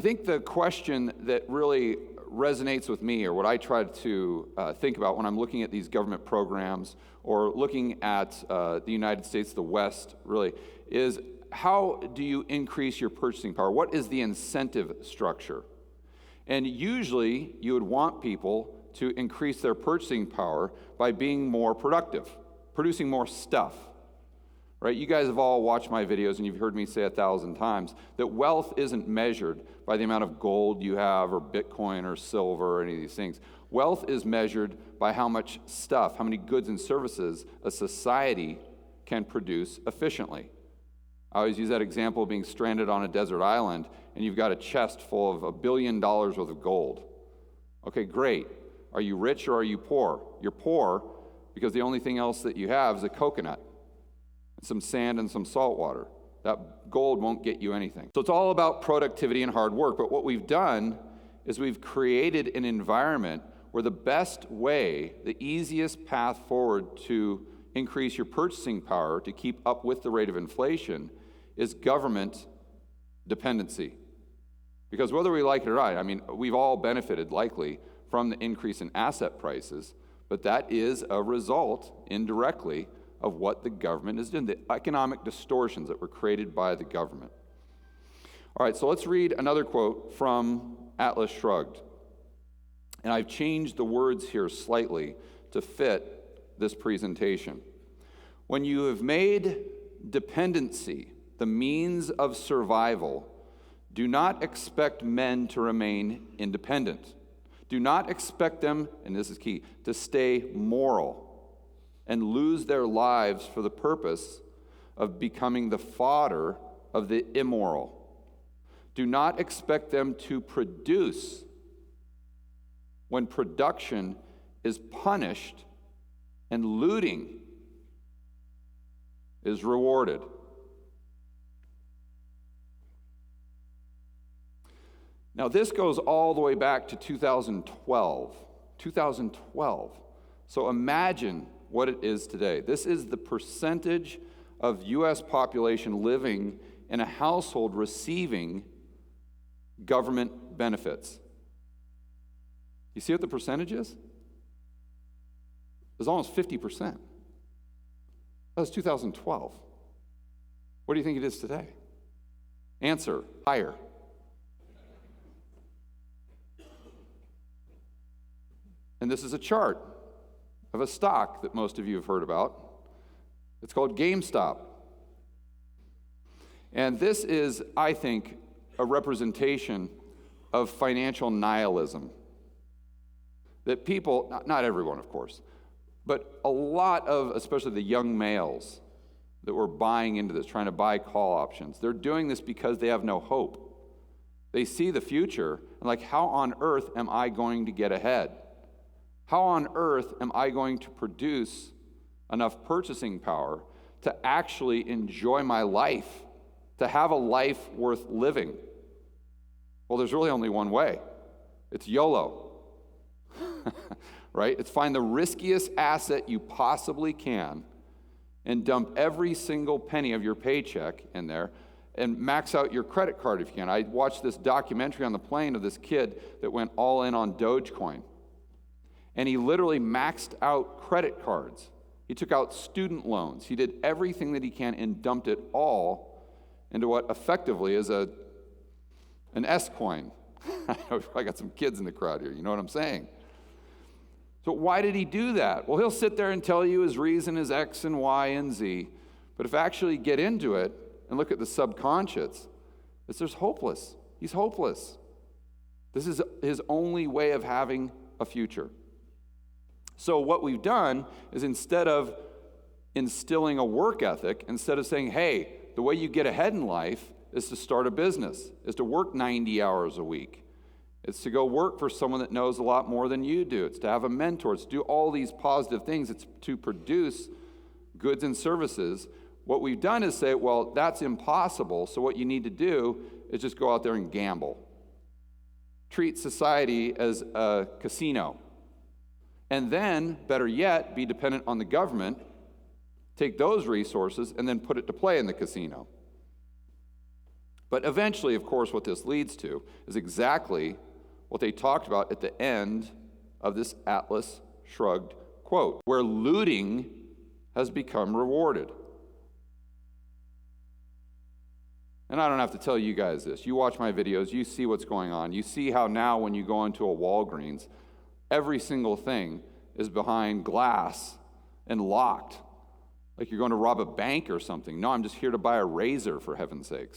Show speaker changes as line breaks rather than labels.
think the question that really resonates with me, or what I try to think about when I'm looking at these government programs or looking at the United States, the West, really, is how do you increase your purchasing power? What is the incentive structure? And usually, you would want people to increase their purchasing power by being more productive, producing more stuff. Right? You guys have all watched my videos, and you've heard me say 1,000 times that wealth isn't measured by the amount of gold you have or Bitcoin or silver or any of these things. Wealth is measured by how much stuff, how many goods and services a society can produce efficiently. I always use that example of being stranded on a desert island, and you've got a chest full of $1 billion worth of gold. Okay, great. Are you rich or are you poor? You're poor because the only thing else that you have is a coconut, some sand and some salt water. That gold won't get you anything. So it's all about productivity and hard work. But what we've done is we've created an environment where the best way, the easiest path forward to increase your purchasing power to keep up with the rate of inflation is government dependency. Because whether we like it or not, I mean, we've all benefited likely from the increase in asset prices, but that is a result indirectly of what the government is doing, the economic distortions that were created by the government. All right, so let's read another quote from Atlas Shrugged. And I've changed the words here slightly to fit this presentation. When you have made dependency the means of survival, do not expect men to remain independent. Do not expect them, and this is key, to stay moral and lose their lives for the purpose of becoming the fodder of the immoral. Do not expect them to produce when production is punished and looting is rewarded. Now, this goes all the way back to 2012. 2012. So imagine what it is today. This is the percentage of U.S. population living in a household receiving government benefits. You see what the percentage is? It's almost 50%. That was 2012. What do you think it is today? Answer, higher. And this is a chart of a stock that most of you have heard about. It's called GameStop. And this is, I think, a representation of financial nihilism. That people, not everyone, of course, but a lot of, especially the young males that were buying into this, trying to buy call options, they're doing this because they have no hope. They see the future, and like, how on earth am I going to get ahead? How on earth am I going to produce enough purchasing power to actually enjoy my life, to have a life worth living? Well, there's really only one way. It's YOLO, right? It's find the riskiest asset you possibly can and dump every single penny of your paycheck in there and max out your credit card if you can. I watched this documentary on the plane of this kid that went all in on Dogecoin. And he literally maxed out credit cards. He took out student loans. He did everything that he can and dumped it all into what effectively is an S-coin. I got some kids in the crowd here, you know what I'm saying? So why did he do that? Well, he'll sit there and tell you his reason is X and Y and Z. But if you actually get into it and look at the subconscious, it's just hopeless. He's hopeless. This is his only way of having a future. So what we've done is, instead of instilling a work ethic, instead of saying, hey, the way you get ahead in life is to start a business, is to work 90 hours a week. It's to go work for someone that knows a lot more than you do. It's to have a mentor. It's to do all these positive things. It's to produce goods and services. What we've done is say, well, that's impossible, so what you need to do is just go out there and gamble. Treat society as a casino. And then, better yet, be dependent on the government, take those resources, and then put it to play in the casino. But eventually, of course, what this leads to is exactly what they talked about at the end of this Atlas Shrugged quote, where looting has become rewarded. And I don't have to tell you guys this. You watch my videos, you see what's going on. You see how now when you go into a Walgreens, every single thing is behind glass and locked, like you're going to rob a bank or something. No, I'm just here to buy a razor, for heaven's sakes.